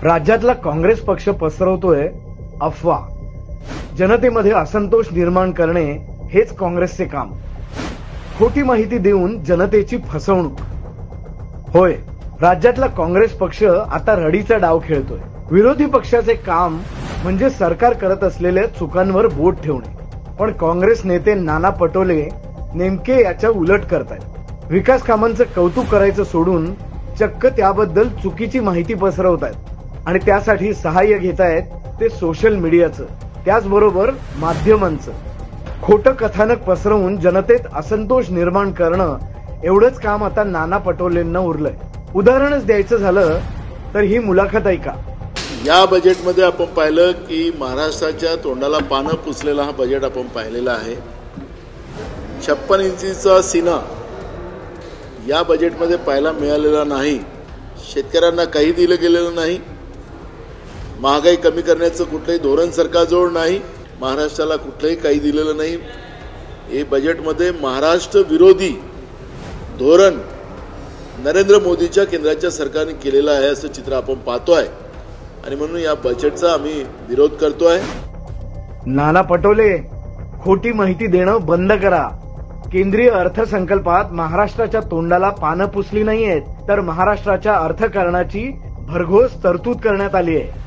राज्यातला काँग्रेस पक्ष पसरवतोय अफवा. जनतेमध्ये असंतोष निर्माण करणे हेच काँग्रेसचे काम. खोटी माहिती देऊन जनतेची फसवणूक. होय, राज्यातला काँग्रेस पक्ष आता रडीचा डाव खेळतोय. विरोधी पक्षाचे काम म्हणजे सरकार करत असलेल्या चुकांवर बोट ठेवणे. पण काँग्रेस नेते नाना पटोले नेमके याच्या उलट करतायत. विकास कामांचं कौतुक करायचं सोडून चक्क त्याबद्दल चुकीची माहिती पसरवतायत आणि त्यासाठी सहाय्य घेतायत ते सोशल मीडियाचं, त्याचबरोबर माध्यमांचं. खोटं कथानक पसरवून जनतेत असंतोष निर्माण करणं एवढंच काम आता नाना पटोलेंना उरलंय. उदाहरणच द्यायचं झालं तर ही मुलाखत ऐका. या बजेटमध्ये आपण पाहिलं की महाराष्ट्राच्या तोंडाला पानं पुसलेला हा बजेट आपण पाहिलेला आहे. 56 इंचीचा सीना या बजेटमध्ये पाहायला मिळालेला नाही. शेतकऱ्यांना काही दिलं गेलेलं नाही. महागाई कमी करण्याचं कुठलंही धोरण सरकारजवळ नाही. महाराष्ट्राला कुठलंही काही दिलेलं नाही. हे बजेटमध्ये महाराष्ट्र विरोधी धोरण नरेंद्र मोदीच्या केंद्राच्या सरकारने केलेलं आहे असं चित्र आपण पाहतोय आणि म्हणून या बजेटचा आम्ही विरोध करतोय. नाना पटोले, खोटी माहिती देणं बंद करा. केंद्रीय अर्थसंकल्पात महाराष्ट्राच्या तोंडाला पानं पुसली नाहीयेत, तर महाराष्ट्राच्या अर्थकारणाची भरघोस तरतूद करण्यात आली आहे.